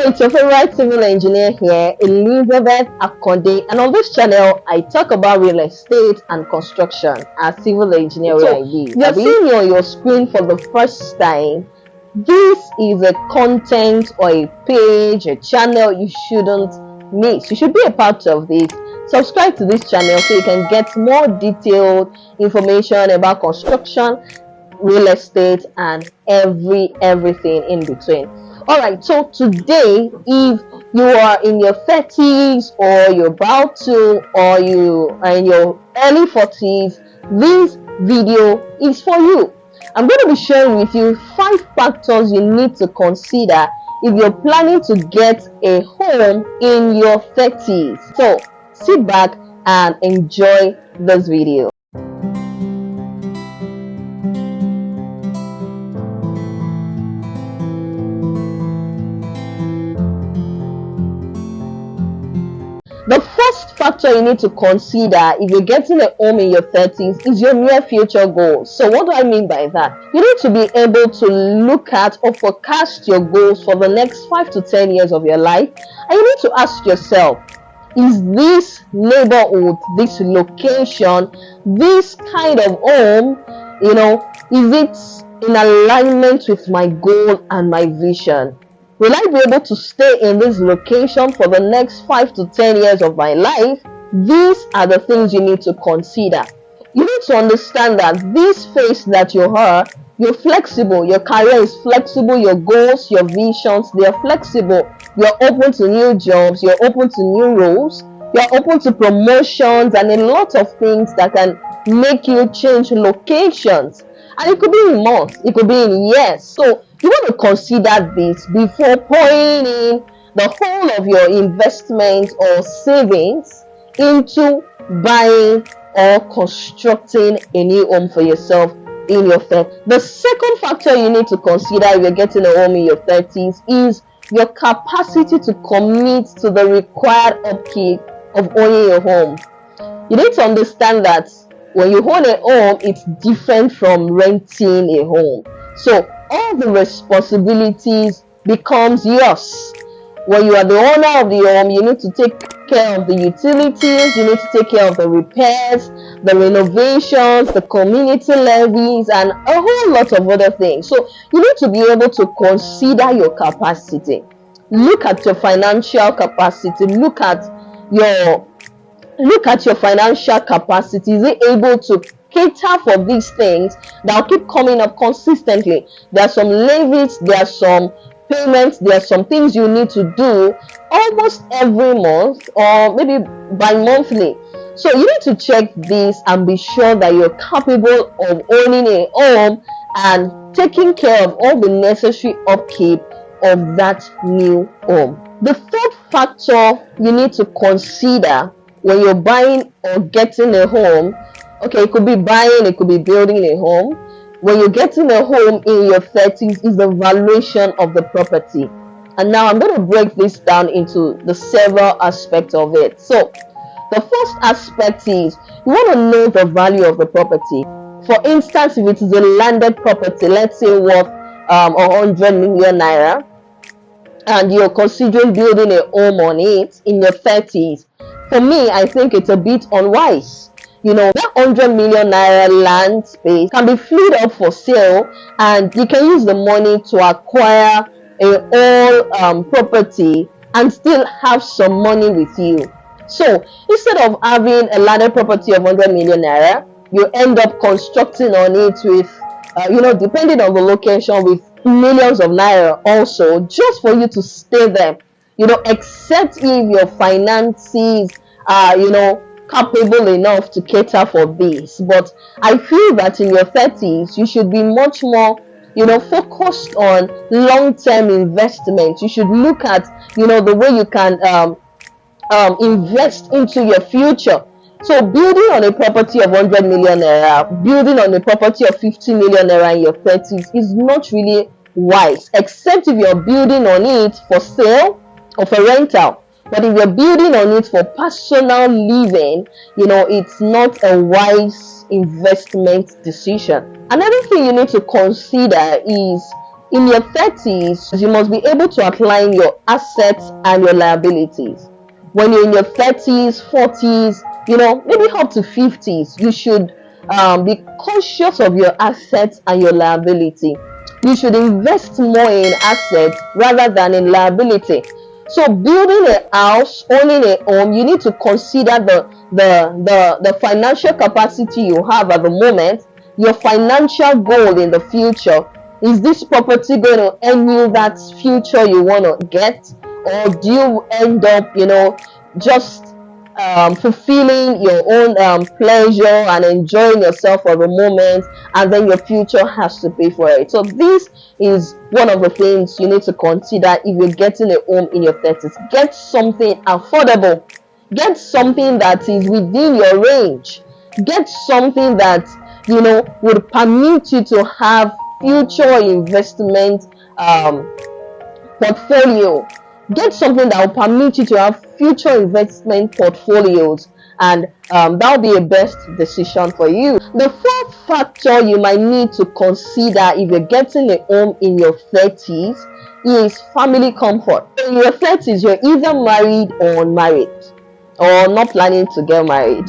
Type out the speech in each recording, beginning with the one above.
It's your favorite civil engineer here, Elizabeth Akonde, and on this channel, I talk about real estate and construction as civil engineer. So, you're seeing me on your screen for the first time. This is a content or a page, a channel you shouldn't miss. You should be a part of this. Subscribe to this channel so you can get more detailed information about construction, real estate, and everything in between. All right, so today, if you are in your 30s or you're about to, or you are in your early 40s, this video is for you. I'm going to be sharing with you 5 factors you need to consider if you're planning to get a home in your 30s. So sit back and enjoy this video. The first factor you need to consider if you're getting a home in your 30s is your near future goals. So what do I mean by that? You need to be able to look at or forecast your goals for the next 5 to 10 years of your life. And you need to ask yourself, is this neighborhood, this location, this kind of home, is it in alignment with my goal and my vision? Will I be able to stay in this location for the next 5 to 10 years of my life? These are the things you need to consider. You need to understand that this phase that you are, you're flexible. Your career is flexible. Your goals, your visions, they're flexible. You're open to new jobs. You're open to new roles. You're open to promotions and a lot of things that can make you change locations. And it could be in months. It could be in years. So you want to consider this before pouring in the whole of your investments or savings into buying or constructing a new home for yourself in your 30s. The second factor you need to consider if you're getting a home in your 30s is your capacity to commit to the required upkeep of owning a home. You need to understand that when you own a home, it's different from renting a home. So all the responsibilities becomes yours. When you are the owner of the home, you need to take care of the utilities, you need to take care of the repairs, the renovations, the community levies, and a whole lot of other things. So you need to be able to consider your capacity. Look at your financial capacity. Look at your financial capacity. Is it able to cater for these things that will keep coming up consistently? There are some levies, there are some payments, there are some things you need to do almost every month or maybe bi-monthly. So you need to check this and be sure that you're capable of owning a home and taking care of all the necessary upkeep of that new home. The third factor you need to consider when you're buying or getting a home, okay, it could be buying, it could be building a home. When you're getting a home in your 30s is the valuation of the property. And now I'm going to break this down into the several aspects of it. So the first aspect is you want to know the value of the property. For instance, if it is a landed property, let's say worth 100 million naira, and you're considering building a home on it in your 30s, for me, I think it's a bit unwise. That 100 million naira land space can be freed up for sale, and you can use the money to acquire a whole property and still have some money with you. So instead of having a landed property of 100 million naira, you end up constructing on it with, depending on the location, with millions of naira also, just for you to stay there. Except if your finances are, capable enough to cater for this. But I feel that in your 30s, you should be much more, focused on long-term investment. You should look at, the way you can invest into your future. So building on a property of 100 million naira, building on a property of 50 million naira in your 30s is not really wise, except if you're building on it for sale or for rental. But if you're building on it for personal living, it's not a wise investment decision. Another thing you need to consider is In your 30s, you must be able to outline your assets and your liabilities. When you're in your 30s, 40s, maybe up to 50s, you should be conscious of your assets and your liability. You should invest more in assets rather than in liability. So building a house, owning a home, you need to consider the financial capacity you have at the moment, your financial goal in the future. Is this property going to earn you that future you want to get, or do you end up just fulfilling your own pleasure and enjoying yourself for the moment, and then your future has to pay for it? So this is one of the things you need to consider if you're getting a home in your 30s. Get something affordable. Get something that is within your range. Get something that would permit you to have future investment portfolio. Get something that will permit you to have future investment portfolios, and that'll be a best decision for you. The fourth factor you might need to consider if you're getting a home in your 30s is family comfort. In your 30s, you're either married or unmarried, or not planning to get married.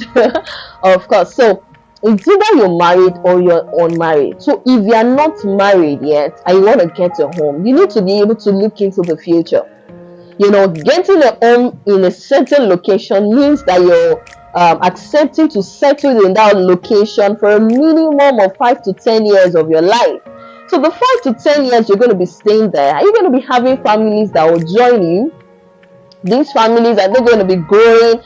Of course, so it's either you're married or you're unmarried. So if you're not married yet and you want to get a home, you need to be able to look into the future. Getting a home in a certain location means that you're accepting to settle in that location for a minimum of 5 to 10 years of your life. So the 5 to 10 years you're going to be staying there, are you going to be having families that will join you? These families, are they going to be growing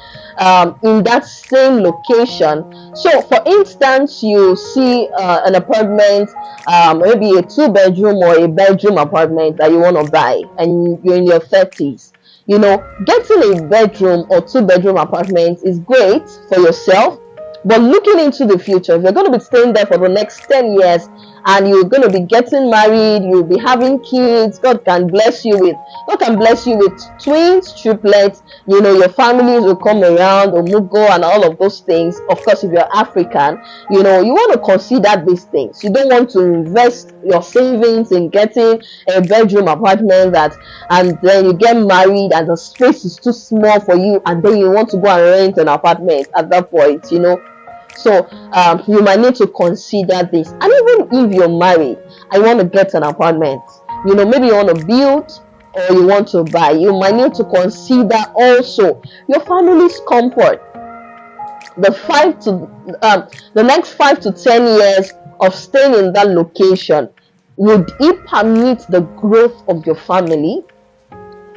in that same location? So for instance, you see an apartment, maybe a 2-bedroom or a bedroom apartment that you want to buy, and you're in your 30s. Getting a bedroom or 2-bedroom apartment is great for yourself, but looking into the future, if you're going to be staying there for the next 10 years and you're going to be getting married, you'll be having kids, God can bless you with twins, triplets, your families will come around, omugo and all of those things. Of course, if you're African, you want to consider these things. You don't want to invest your savings in getting a bedroom apartment and then you get married and the space is too small for you, and then you want to go and rent an apartment at that point. So you might need to consider this. And even if you're married and you want to get an apartment, maybe you want to build or you want to buy, you might need to consider also your family's comfort. The next 5 to 10 years of staying in that location, would it permit the growth of your family?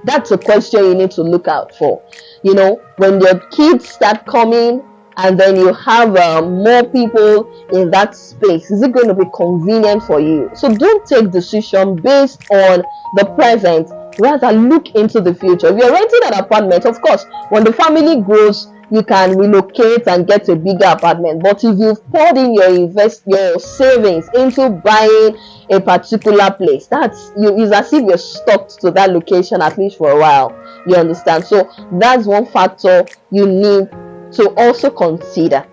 That's a question you need to look out for. When your kids start coming, and then you have more people in that space, is it going to be convenient for you? So don't take decision based on the present, rather look into the future. If you're renting an apartment, of course, when the family grows, you can relocate and get a bigger apartment. But if you've poured in your savings into buying a particular place, it's as if you're stuck to that location at least for a while. You understand? So that's one factor you need to also consider.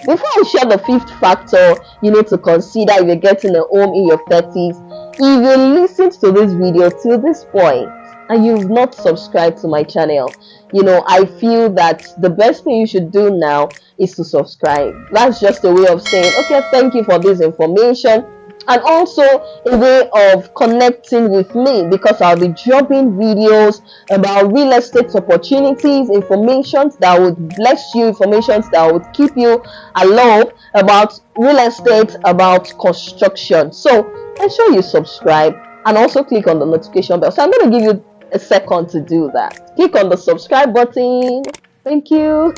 Before I share the fifth factor you need to consider if you're getting a home in your 30s, if you listened to this video till this point and you've not subscribed to my channel, I feel that the best thing you should do now is to subscribe. That's just a way of saying, okay, thank you for this information, and also a way of connecting with me, because I'll be dropping videos about real estate opportunities, information that would bless you, information that would keep you alive about real estate, about construction. So ensure you subscribe and also click on the notification bell. So I'm going to give you a second to do that. Click on the subscribe button, thank you,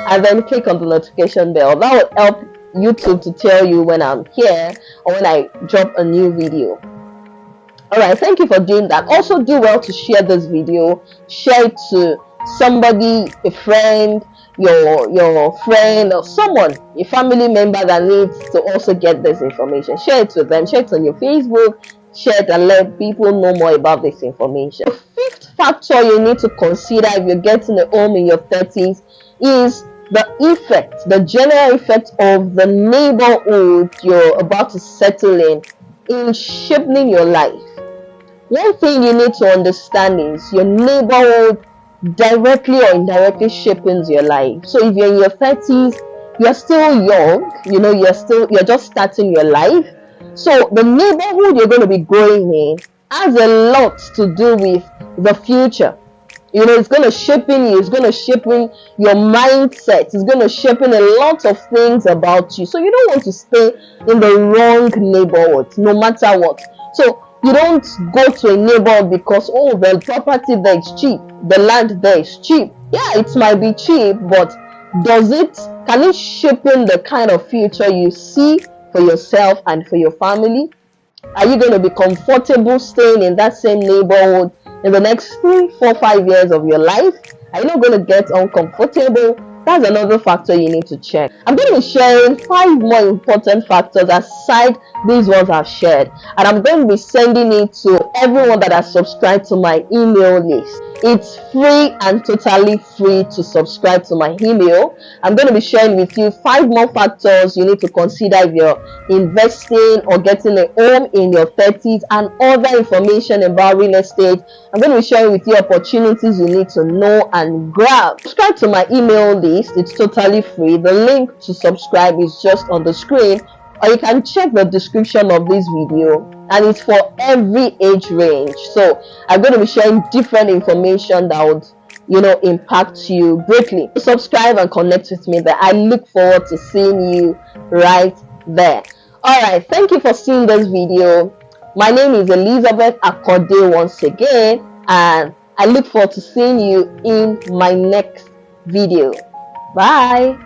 and then click on the notification bell. That will help YouTube to tell you when I'm here or when I drop a new video. Alright, thank you for doing that. Also do well to share this video. Share it to somebody, a friend, your friend, or someone, a family member that needs to also get this information. Share it with them. Share it on your Facebook. Share it and let people know more about this information. The fifth factor you need to consider if you're getting a home in your 30s is the general effect of the neighborhood you're about to settle in. in shaping your life. One thing you need to understand is your neighborhood directly or indirectly shapes your life. So if you're in your 30s, you're still young, you're just starting your life. So the neighborhood you're going to be growing in has a lot to do with the future. It's going to shape in you, it's going to shape in your mindset, it's going to shape in a lot of things about you. So you don't want to stay in the wrong neighborhood no matter what. So you don't go to a neighborhood because, oh, the property there is cheap, the land there is cheap. Yeah, it might be cheap, but can it shape in the kind of future you see for yourself and for your family? Are you going to be comfortable staying in that same neighborhood in the next 3, 4, 5 years of your life? Are you not going to get uncomfortable? That's another factor you need to check. I'm going to be sharing 5 more important factors aside these ones I've shared, and I'm going to be sending it to everyone that has subscribed to my email list. It's free and totally free to subscribe to my email. I'm going to be sharing with you 5 more factors you need to consider if you're investing or getting a home in your 30s, and other information about real estate. I'm going to be sharing with you opportunities you need to know and grab. Subscribe to my email list. It's totally free. The link to subscribe is just on the screen, or you can check the description of this video, and it's for every age range. So I'm going to be sharing different information that would impact you greatly. Subscribe and connect with me there. I look forward to seeing you right there. All right, thank you for seeing this video. My name is Elizabeth Akode once again, and I look forward to seeing you in my next video. Bye.